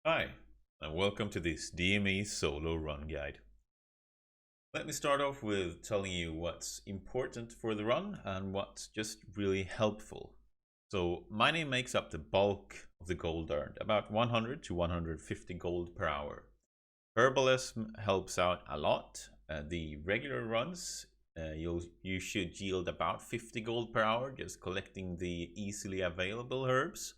Hi, and welcome to this DME solo run guide. Let me start off with telling you what's important for the run and what's just really helpful. So mining makes up the bulk of the gold earned, about 100 to 150 gold per hour. Herbalism helps out a lot. The regular runs, you should yield about 50 gold per hour just collecting the easily available herbs.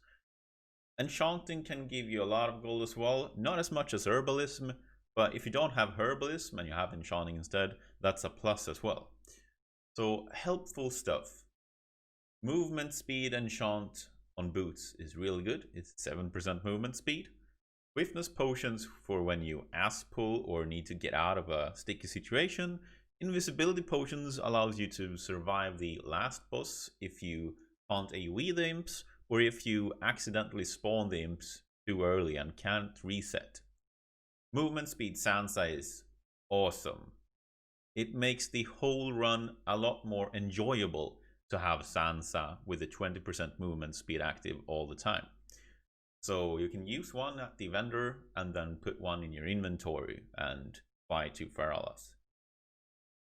Enchanting can give you a lot of gold as well, not as much as herbalism, but if you don't have herbalism and you have enchanting instead, that's a plus as well. So helpful stuff. Movement speed enchant on boots is really good. It's 7% movement speed. Swiftness potions for when you ass pull or need to get out of a sticky situation. Invisibility potions allows you to survive the last boss if you can't AoE the imps, or if you accidentally spawn the imps too early and can't reset. Movement speed Sansa is awesome. It makes the whole run a lot more enjoyable to have Sansa with a 20% movement speed active all the time. So you can use one at the vendor and then put one in your inventory and buy 2 Feralas.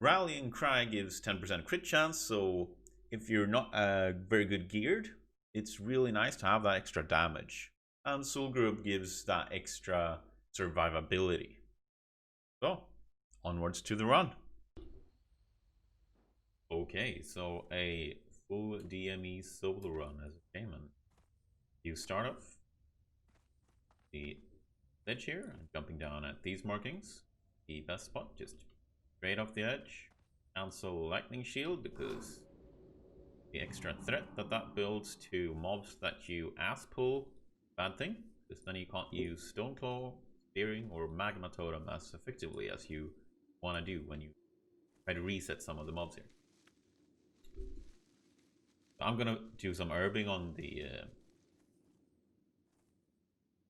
Rallying Cry gives 10% crit chance, so if you're not very good geared, it's really nice to have that extra damage. And Soul Group gives that extra survivability. So, onwards to the run. Okay, so a full DME solo run as a Shaman. You start off the edge here, jumping down at these markings. The best spot, just straight off the edge. Cancel Lightning Shield because the extra threat that builds to mobs that you ass pull, bad thing, because then you can't use Stoneclaw, Spearing, or Magma Totem as effectively as you want to do when you try to reset some of the mobs here. So I'm gonna do some herbing on the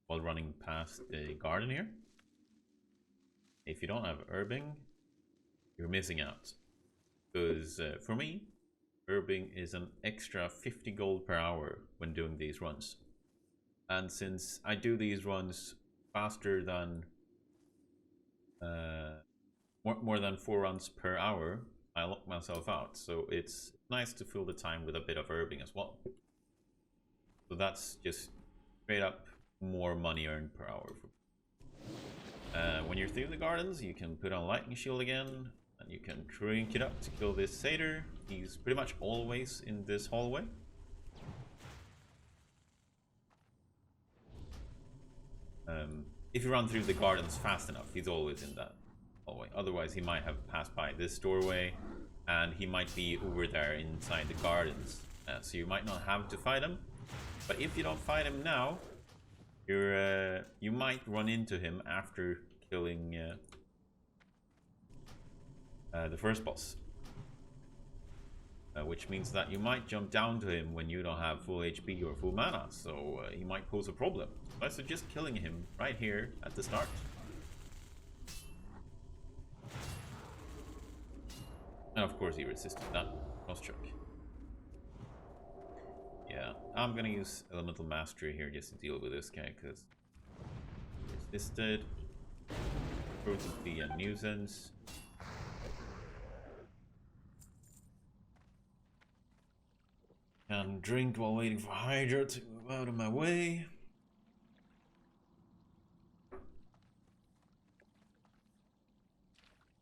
while running past the garden here. If you don't have herbing, you're missing out, because for me, herbing is an extra 50 gold per hour when doing these runs. And since I do these runs faster than more than 4 runs per hour, I lock myself out. So it's nice to fill the time with a bit of herbing as well. So that's just straight up more money earned per hour. When you're through the gardens, you can put on Lightning Shield again, and you can drink it up to kill this satyr. He's pretty much always in this hallway. If you run through the gardens fast enough, he's always in that hallway. Otherwise, he might have passed by this doorway, and he might be over there inside the gardens. So you might not have to fight him. But if you don't fight him now, you might run into him after killing the first boss. Which means that you might jump down to him when you don't have full HP or full mana, so he might pose a problem. I suggest killing him right here at the start. And of course he resisted that cross-check. Yeah, I'm gonna use Elemental Mastery here just to deal with this guy, because resisted, proves to be a nuisance. And drink while waiting for Hydra to move out of my way.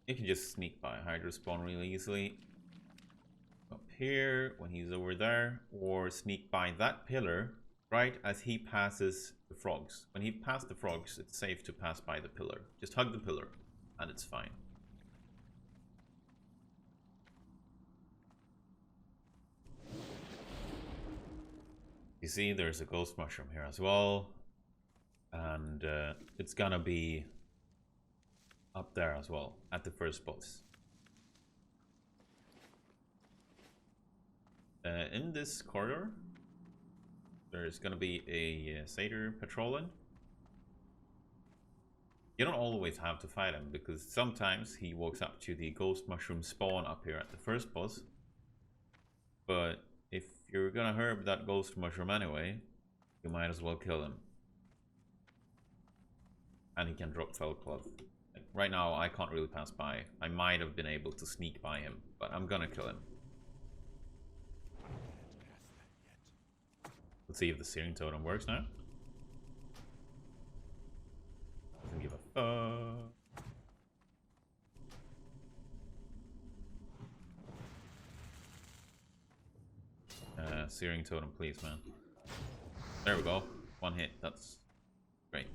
You can just sneak by Hydrospawn really easily. Up here when he's over there, or sneak by that pillar right as he passes the frogs. When he passed the frogs, it's safe to pass by the pillar. Just hug the pillar and it's fine. You see, there's a ghost mushroom here as well, and it's gonna be up there as well at the first boss. In this corridor, there's gonna be a satyr patrolling. You don't always have to fight him, because sometimes he walks up to the ghost mushroom spawn up here at the first boss. But if you're gonna herb that ghost mushroom anyway, you might as well kill him. and he can drop Fell Club. Like, right now, I can't really pass by. I might have been able to sneak by him, but I'm gonna kill him. Let's see if the Searing Totem works now. Doesn't give a fuck. Searing Totem, please, man. There we go. One hit. That's great.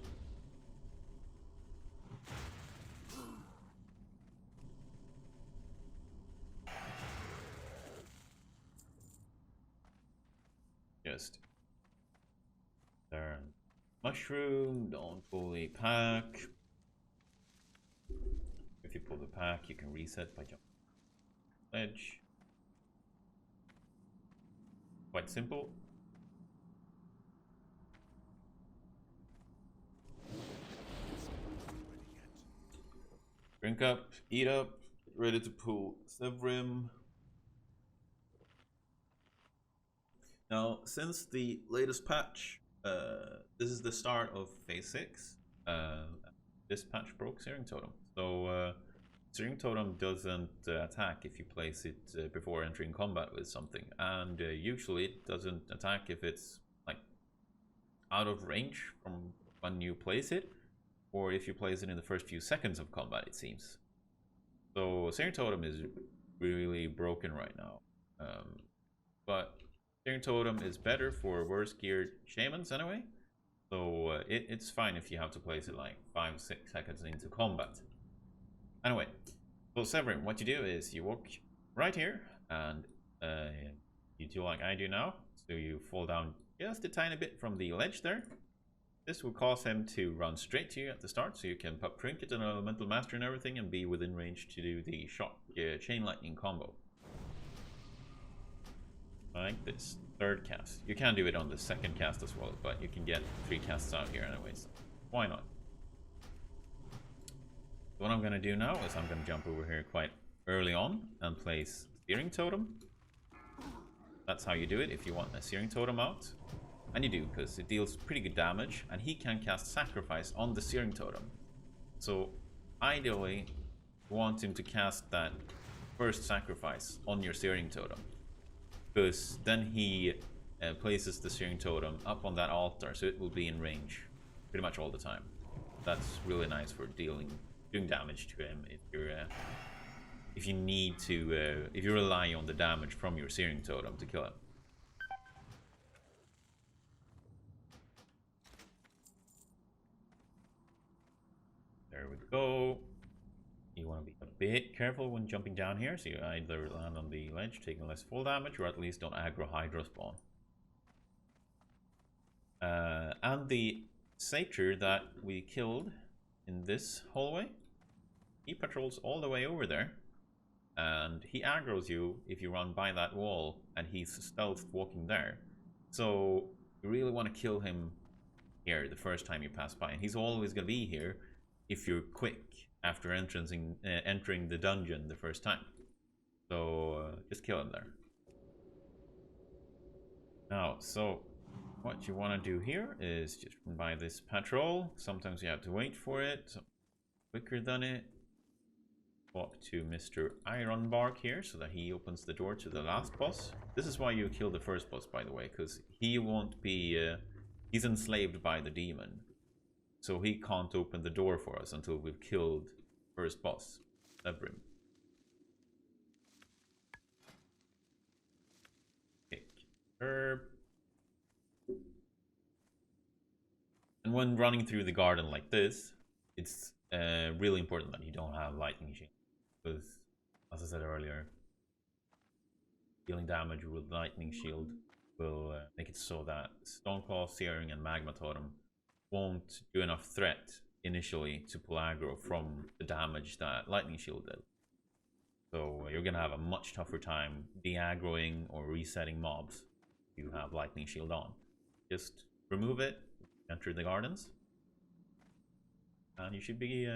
Just turn mushroom. Don't fully pack. If you pull the pack, you can reset by jumping ledge. Quite simple. Drink up, eat up, get ready to pull Zevrim. Now, since the latest patch, this is the start of phase 6. This patch broke Searing Totem. So, Searing Totem doesn't attack if you place it before entering combat with something. And usually it doesn't attack if it's like out of range from when you place it, or if you place it in the first few seconds of combat, it seems. So Searing Totem is really broken right now. But Searing Totem is better for worse geared Shamans anyway. So it's fine if you have to place it like 5-6 seconds into combat. Anyway, so Zevrim, what you do is you walk right here and you do like I do now. So you fall down just a tiny bit from the ledge there. This will cause him to run straight to you at the start, so you can pop Trinket and Elemental Master and everything and be within range to do the shock Chain Lightning combo. Like this. Third cast. You can do it on the second cast as well, but you can get 3 casts out here anyways. Why not? What I'm going to do now is I'm going to jump over here quite early on and place Searing Totem. That's how you do it if you want a Searing Totem out. And you do, because it deals pretty good damage, and he can cast Sacrifice on the Searing Totem. So, ideally, you want him to cast that first Sacrifice on your Searing Totem. Because then he places the Searing Totem up on that altar, so it will be in range pretty much all the time. That's really nice for doing damage to him if you need to, if you rely on the damage from your Searing Totem to kill him. There we go. You want to be a bit careful when jumping down here, so you either land on the ledge taking less full damage, or at least don't aggro Hydrospawn. And the Satyr that we killed in this hallway, he patrols all the way over there, and he aggroes you if you run by that wall, and he's stealth walking there. So you really want to kill him here the first time you pass by, and he's always going to be here if you're quick after entering the dungeon the first time. So just kill him there. Now, so what you want to do here is just run by this patrol. Sometimes you have to wait for it. Quicker than it. Walk to Mr. Ironbark here so that he opens the door to the last boss. This is why you kill the first boss, by the way, because he won't be... he's enslaved by the demon. So he can't open the door for us until we've killed first boss, Zevrim. Pick herb. And when running through the garden like this, it's really important that you don't have lightning shield. Because, as I said earlier, dealing damage with lightning shield will make it so that Stoneclaw, Searing, and Magma Totem won't do enough threat initially to pull aggro from the damage that lightning shield did. So you're gonna have a much tougher time de-aggroing or resetting mobs if you have lightning shield on. Just remove it, enter the gardens, and you should be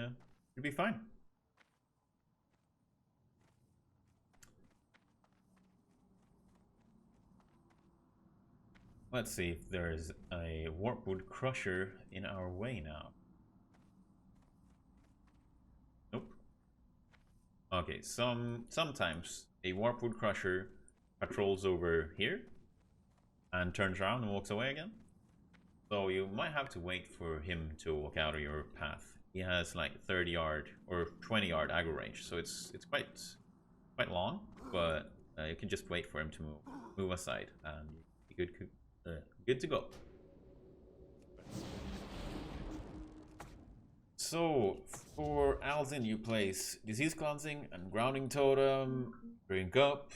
fine. Let's see if there's a Warpwood Crusher in our way now. Okay, sometimes a Warpwood Crusher patrols over here and turns around and walks away again. So you might have to wait for him to walk out of your path. He has like 30 yard or 20 yard aggro range, so it's quite long, but you can just wait for him to move aside and you're good to go. So for Alzzin, you place Disease Cleansing and Grounding Totem, drink up,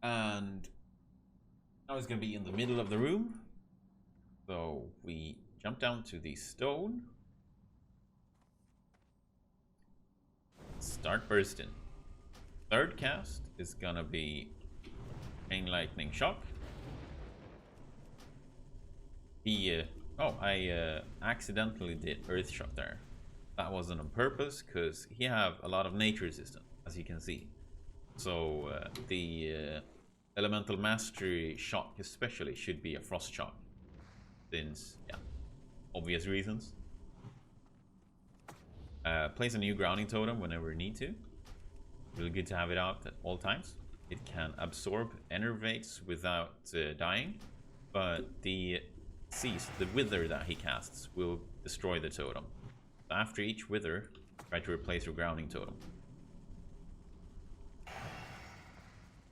and now he's gonna be in the middle of the room. So we jump down to the stone, start bursting. Third cast is gonna be Chain Lightning Shock. I accidentally did Earth Shock there. That wasn't on purpose because he have a lot of nature resistance, as you can see. So the Elemental Mastery Shock especially should be a Frost Shock, since, yeah, obvious reasons. Place a new Grounding Totem whenever you need to. Really good to have it out at all times. It can absorb enervates without dying, but the wither that he casts will destroy the totem. So after each wither, try to replace your Grounding Totem.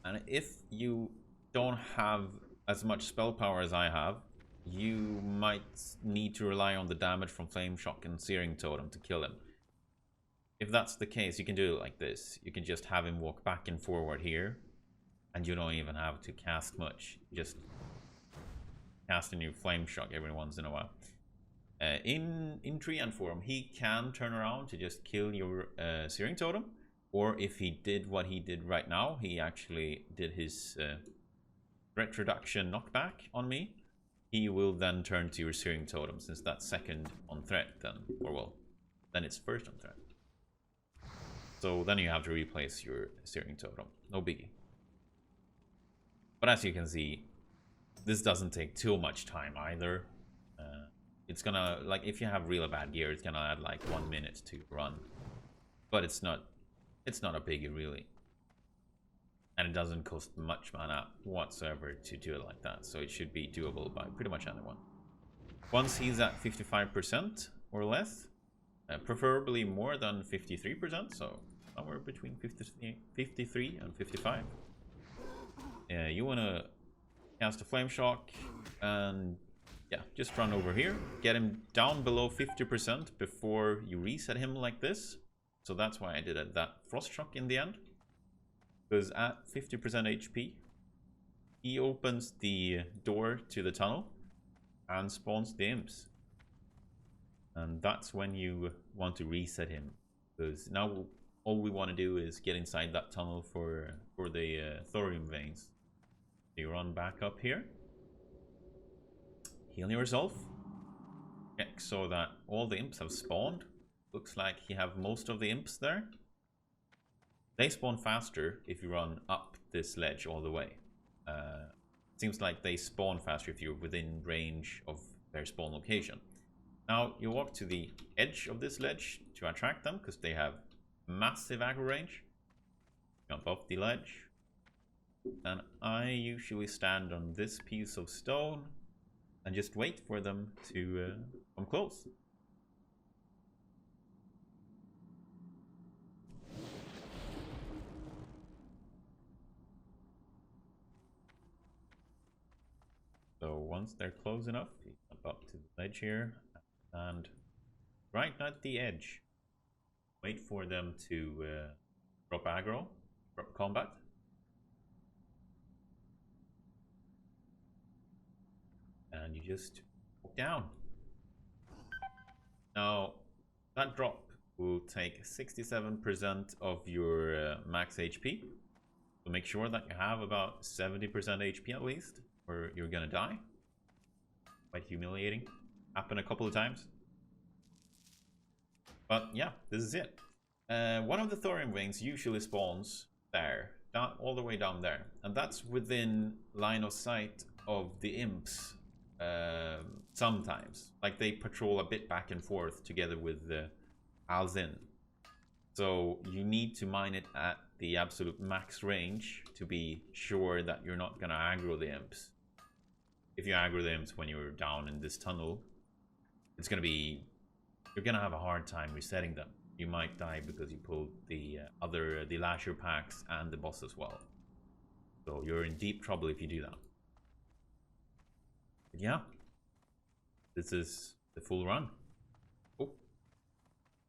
And if you don't have as much spell power as I have, you might need to rely on the damage from Flame Shock and Searing Totem to kill him. If that's the case, you can do it like this. You can just have him walk back and forward here, and you don't even have to cast much. Just cast a new Flame Shock every once in a while. In Treant form, he can turn around to just kill your Searing Totem, or if he did what he did right now, he actually did his threat reduction knockback on me. He will then turn to your Searing Totem, since that's second on threat then, or well, then it's first on threat. So then you have to replace your Searing Totem. No biggie. But as you can see, this doesn't take too much time either. It's gonna, like, if you have really bad gear, it's gonna add like 1 minute to run. But it's not a biggie really. And it doesn't cost much mana whatsoever to do it like that. So it should be doable by pretty much anyone. Once he's at 55% or less, preferably more than 53%, so somewhere between 53 and 55. You want to cast a Flame Shock and yeah, just run over here, get him down below 50% before you reset him like this. So that's why I did that Frost Shock in the end, because at 50% HP he opens the door to the tunnel and spawns the Imps. And that's when you want to reset him, because now all we want to do is get inside that tunnel for the Thorium veins. So you run back up here, heal yourself, check so that all the Imps have spawned. Looks like you have most of the Imps there. They spawn faster if you run up this ledge all the way. Seems like they spawn faster if you're within range of their spawn location. Now you walk to the edge of this ledge to attract them, because they have massive aggro range. Jump off the ledge. And I usually stand on this piece of stone and just wait for them to come close. So once they're close enough, you jump up to the ledge here and right at the edge, wait for them to drop aggro, drop combat. And you just walk down. Now, that drop will take 67% of your max HP. So make sure that you have about 70% HP at least, or you're gonna die. Quite humiliating. Happened a couple of times. But yeah, this is it. One of the Thorium veins usually spawns there, down, all the way down there. And that's within line of sight of the Imps. Sometimes, like they patrol a bit back and forth together with the Alzzin, so you need to mine it at the absolute max range to be sure that you're not gonna aggro the imps. If you aggro the imps when you're down in this tunnel, it's gonna be, you're gonna have a hard time resetting them. You might die because you pulled the the lasher packs and the boss as well. So you're in deep trouble if you do that. But yeah, this is the full run. Oh,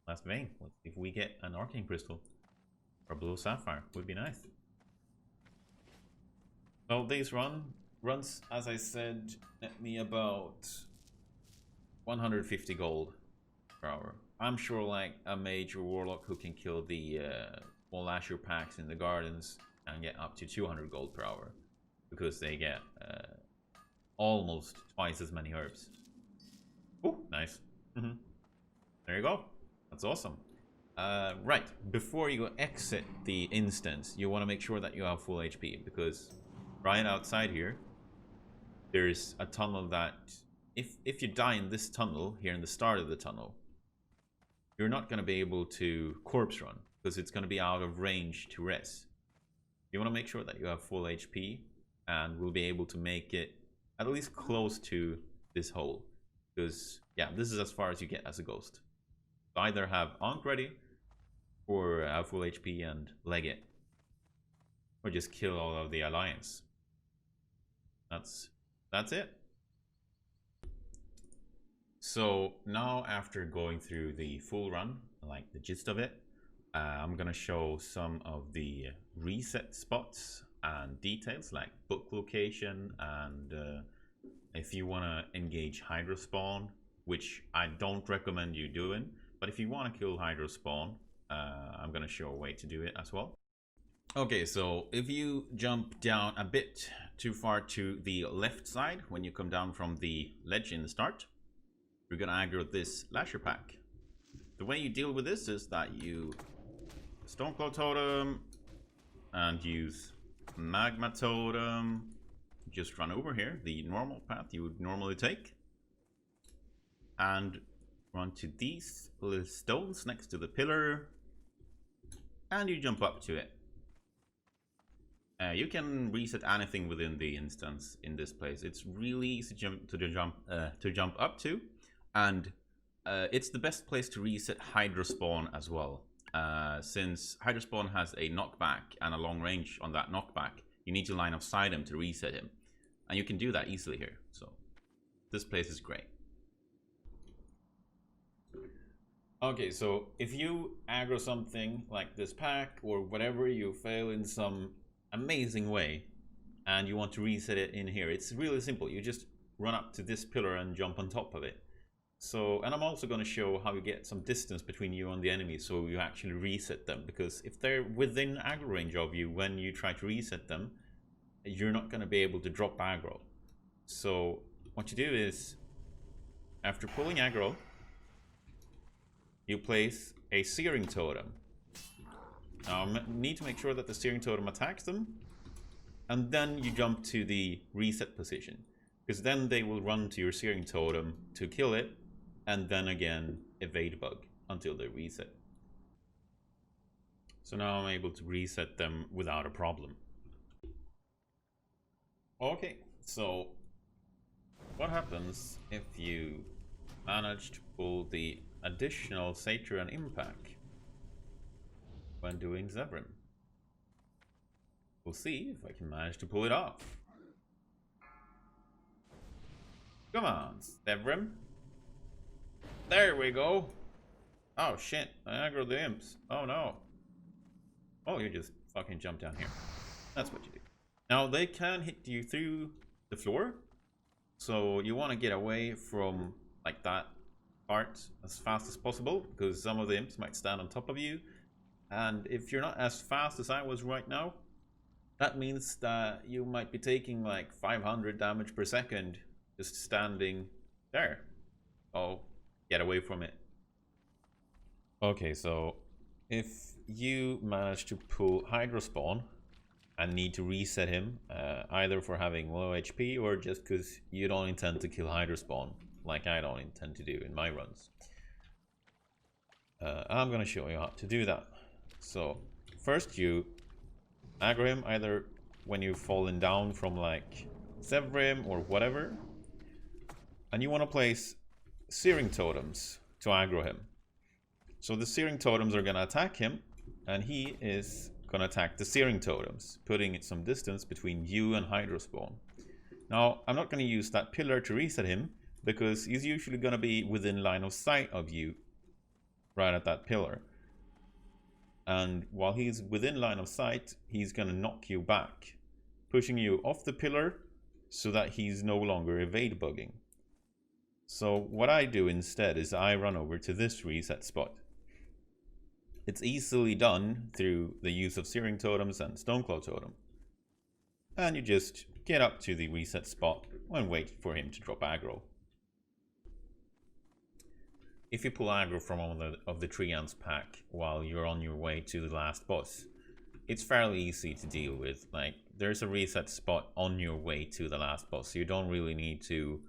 last vein. Let's see if we get an arcane crystal or a blue sapphire. Would be nice. So this runs, as I said, net me about 150 gold per hour. I'm sure like a mage or warlock who can kill the small lasher packs in the gardens and get up to 200 gold per hour, because they get almost twice as many herbs. Oh, nice. There you go. That's awesome. Right, before you go exit the instance, you want to make sure that you have full HP, because right outside here, there's a tunnel that if you die in this tunnel here in the start of the tunnel, you're not going to be able to corpse run because it's going to be out of range to res. You want to make sure that you have full HP and will be able to make it at least close to this hole, because yeah, this is as far as you get as a ghost. So either have Ankh ready or have full HP and leg it, or just kill all of the alliance. That's it. So now, after going through the full run, like the gist of it, I'm gonna show some of the reset spots and details, like book location, and if you want to engage Hydrospawn, which I don't recommend you doing, but if you want to kill Hydrospawn, I'm gonna show a way to do it as well. Okay, so if you jump down a bit too far to the left side when you come down from the ledge in the start, you're gonna aggro this lasher pack. The way you deal with this is that you Stoneclaw Totem and use Magma Totem. Just run over here, the normal path you would normally take, and run to these little stones next to the pillar, and you jump up to it. You can reset anything within the instance in this place. It's really easy to jump up to, and it's the best place to reset Hydrospawn as well. Since Hydrospawn has a knockback and a long range on that knockback, you need to line of sight him to reset him, and you can do that easily here. So this place is great. Okay, so if you aggro something like this pack or whatever, you fail in some amazing way and you want to reset it in here, it's really simple. You just run up to this pillar and jump on top of it. So, and I'm also going to show how you get some distance between you and the enemy so you actually reset them, because if they're within aggro range of you when you try to reset them, you're not going to be able to drop aggro. So what you do is, after pulling aggro, you place a searing totem. Now you need to make sure that the searing totem attacks them, and then you jump to the reset position, because then they will run to your searing totem to kill it, and then again evade bug until they reset. So now I'm able to reset them without a problem. Okay, so what happens if you manage to pull the additional Satyr and Impact when doing Zevrim? We'll see if I can manage to pull it off. Come on, Zevrim. There we go. Oh shit, I aggroed the imps. Oh no. Oh, you just fucking jump down here. That's what you do. Now they can hit you through the floor, so you want to get away from like that part as fast as possible, because some of the imps might stand on top of you, and if you're not as fast as I was right now, that means that you might be taking like 500 damage per second just standing there. Oh, get away from it. Okay, so if you manage to pull Hydrospawn and need to reset him, either for having low HP or just because you don't intend to kill Hydrospawn, like I don't intend to do in my runs, I'm gonna show you how to do that. So first you aggro him either when you've fallen down from like Zevrim or whatever. And you want to place Searing Totems to aggro him. So the Searing Totems are going to attack him, and he is going to attack the Searing Totems, putting it some distance between you and Hydrospawn. Now, I'm not going to use that pillar to reset him, because he's usually going to be within line of sight of you, right at that pillar. And while he's within line of sight, he's going to knock you back, pushing you off the pillar so that he's no longer evade bugging. So what I do instead is I run over to this reset spot. It's easily done through the use of Searing Totems and Stoneclaw Totem. And you just get up to the reset spot and wait for him to drop aggro. If you pull aggro from one of the Treants pack while you're on your way to the last boss, it's fairly easy to deal with. Like, there's a reset spot on your way to the last boss, so you don't really need to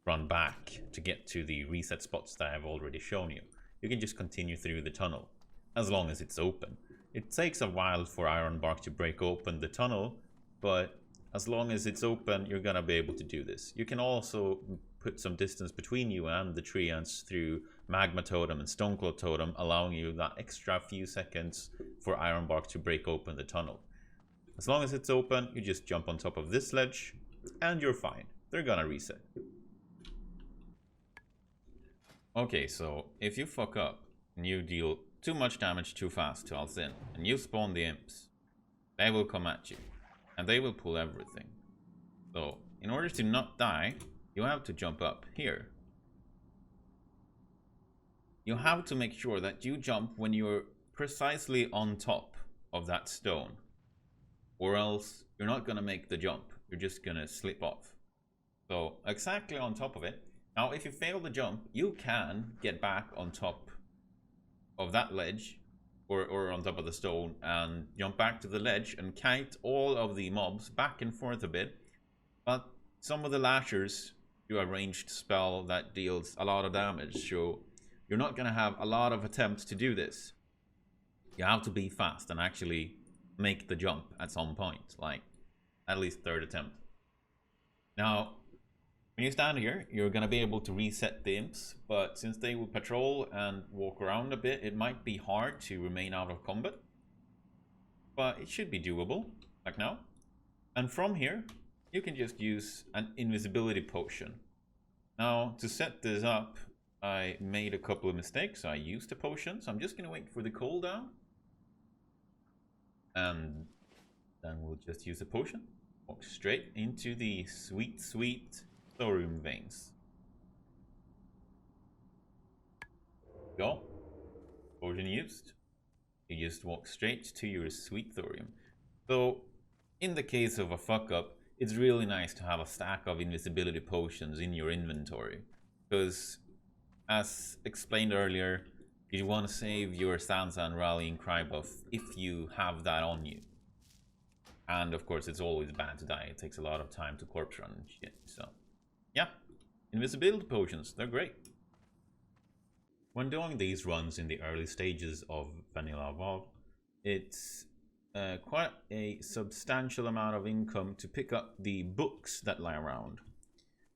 run back to get to the reset spots that I've already shown you. You can just continue through the tunnel, as long as it's open. It takes a while for Ironbark to break open the tunnel, but as long as it's open, you're gonna be able to do this. You can also put some distance between you and the Treants through Magma Totem and Stoneclaw Totem, allowing you that extra few seconds for Ironbark to break open the tunnel. As long as it's open, you just jump on top of this ledge, and you're fine. They're gonna reset. Okay, so if you fuck up and you deal too much damage too fast to Alzzin, and you spawn the Imps, they will come at you, and they will pull everything. So, in order to not die, you have to jump up here. You have to make sure that you jump when you're precisely on top of that stone, or else you're not going to make the jump. You're just going to slip off. So, exactly on top of it. Now, if you fail the jump, you can get back on top of that ledge, or on top of the stone, and jump back to the ledge and kite all of the mobs back and forth a bit. But some of the lashers do a ranged spell that deals a lot of damage, so you're not going to have a lot of attempts to do this. You have to be fast and actually make the jump at some point, like at least third attempt. Now, when you stand here, you're going to be able to reset the Imps, but since they will patrol and walk around a bit, it might be hard to remain out of combat. But it should be doable, like now. And from here, you can just use an invisibility potion. Now, to set this up, I made a couple of mistakes. I used a potion, so I'm just going to wait for the cooldown. And then we'll just use a potion. Walk straight into the sweet, sweet Thorium veins. Go. Potion used. You just walk straight to your sweet Thorium. So, in the case of a fuck up, it's really nice to have a stack of invisibility potions in your inventory. Because, as explained earlier, you want to save your Sansa and Rallying Cry buff if you have that on you. And of course, it's always bad to die. It takes a lot of time to corpse run and shit, so yeah, invisibility potions, they're great. When doing these runs in the early stages of Vanilla WoW, it's quite a substantial amount of income to pick up the books that lie around.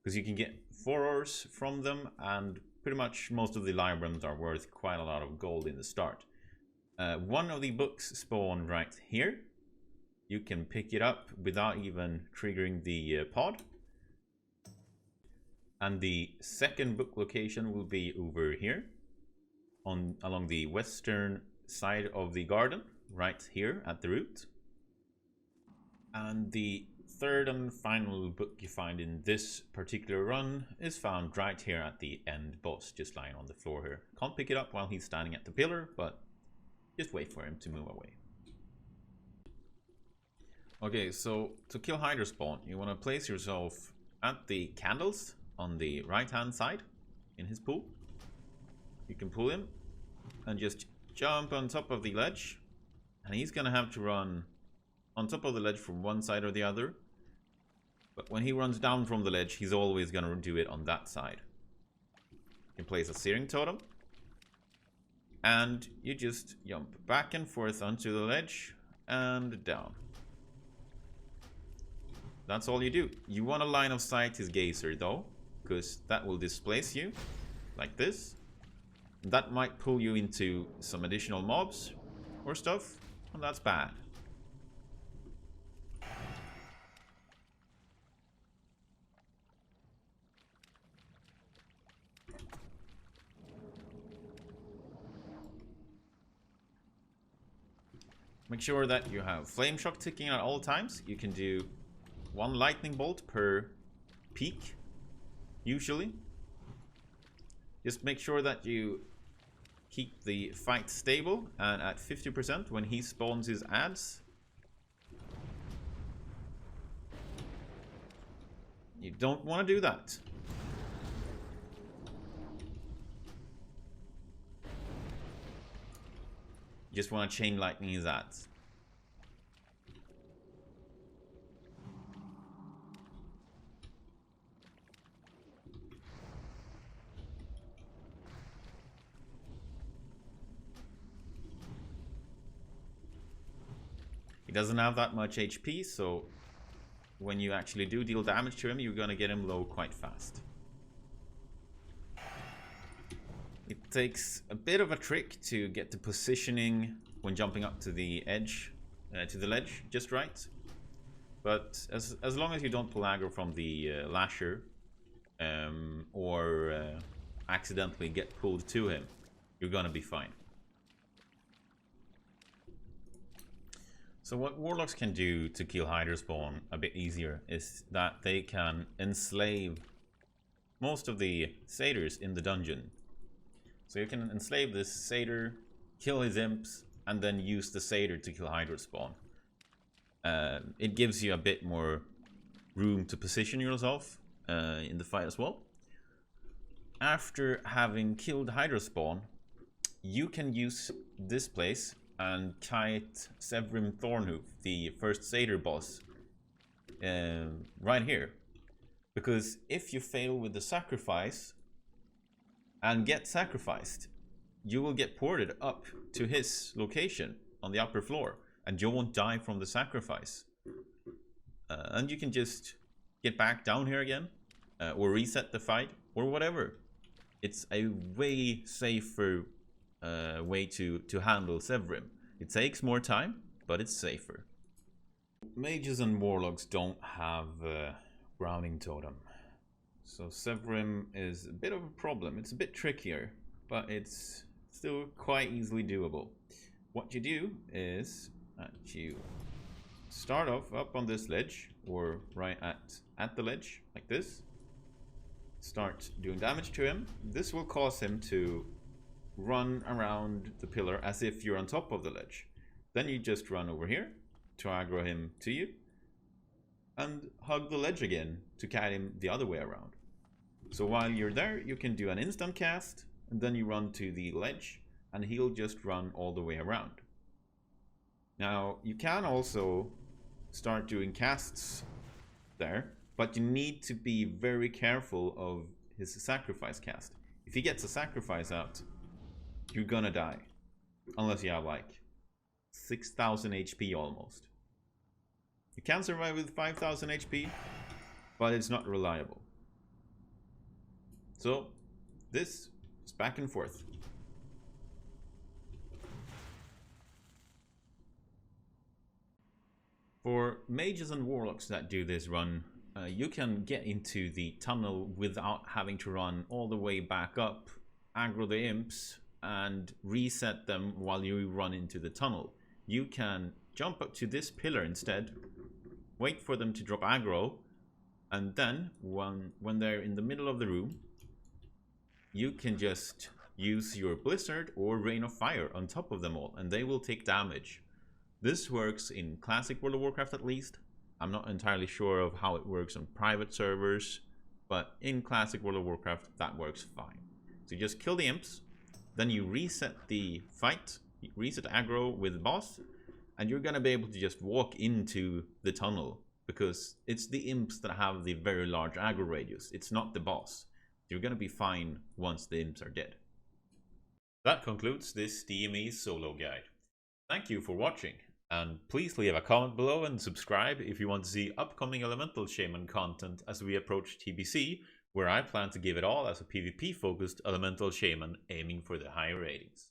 Because you can get 4 ores from them, and pretty much most of the librams are worth quite a lot of gold in the start. One of the books spawn right here. You can pick it up without even triggering the pod. And the second book location will be over here, along the western side of the garden, right here at the root. And the third and final book you find in this particular run is found right here at the end boss, just lying on the floor here. Can't pick it up while he's standing at the pillar, but just wait for him to move away. Okay, so to kill Hydrospawn, you want to place yourself at the candles on the right hand side in his pool. You can pull him and just jump on top of the ledge, and he's gonna have to run on top of the ledge from one side or the other. But when he runs down from the ledge, he's always gonna do it on that side. You can place a Searing Totem, and you just jump back and forth onto the ledge and down. that's all you do. You want a line of sight his Gazer though, because that will displace you, like this. That might pull you into some additional mobs or stuff, and that's bad. Make sure that you have Flame Shock ticking at all times. You can do 1 lightning bolt per peak, usually. Just make sure that you keep the fight stable and at 50% when he spawns his ads. You don't want to do that. You just want to chain lightning his ads. He doesn't have that much HP, so when you actually do deal damage to him, you're gonna get him low quite fast. It takes a bit of a trick to get the positioning when jumping up to the edge, to the ledge, just right. But as long as you don't pull aggro from the lasher, or accidentally get pulled to him, you're gonna be fine. So what Warlocks can do to kill Hydrospawn a bit easier is that they can enslave most of the satyrs in the dungeon. So you can enslave this satyr, kill his imps, and then use the satyr to kill Hydrospawn. It gives you a bit more room to position yourself in the fight as well. After having killed Hydrospawn, you can use this place and kite Zevrim Thornhoof, the first satyr boss, right here. Because if you fail with the sacrifice and get sacrificed, you will get ported up to his location on the upper floor, and you won't die from the sacrifice. And you can just get back down here again, or reset the fight, or whatever. It's a way safer way to handle Zevrim. It takes more time, but it's safer. Mages and Warlocks don't have grounding totem, so Zevrim is a bit of a problem. It's a bit trickier, but it's still quite easily doable. What you do is that you start off up on this ledge, or right at the ledge, like this. Start doing damage to him. This will cause him to run around the pillar as if you're on top of the ledge. Then you just run over here to aggro him to you and hug the ledge again to kite him the other way around. So while you're there, you can do an instant cast, and then you run to the ledge and he'll just run all the way around. Now you can also start doing casts there, but you need to be very careful of his sacrifice cast. If he gets a sacrifice out, you're gonna die, unless you have like 6,000 HP almost. You can survive with 5,000 HP, but it's not reliable. So this is back and forth. For mages and warlocks that do this run, you can get into the tunnel without having to run all the way back up, aggro the imps, and reset them while you run into the tunnel. You can jump up to this pillar instead, wait for them to drop aggro, and then when they're in the middle of the room, you can just use your Blizzard or Rain of Fire on top of them all, and they will take damage. This works in Classic World of Warcraft at least. I'm not entirely sure of how it works on private servers, but in Classic World of Warcraft that works fine. So you just kill the imps, then you reset the fight, reset aggro with the boss, and you're gonna be able to just walk into the tunnel, because it's the imps that have the very large aggro radius. It's not the boss. You're gonna be fine once the imps are dead. That concludes this DME solo guide. Thank you for watching. And please leave a comment below and subscribe if you want to see upcoming Elemental Shaman content as we approach TBC, where I plan to give it all as a PvP focused Elemental Shaman aiming for the higher ratings.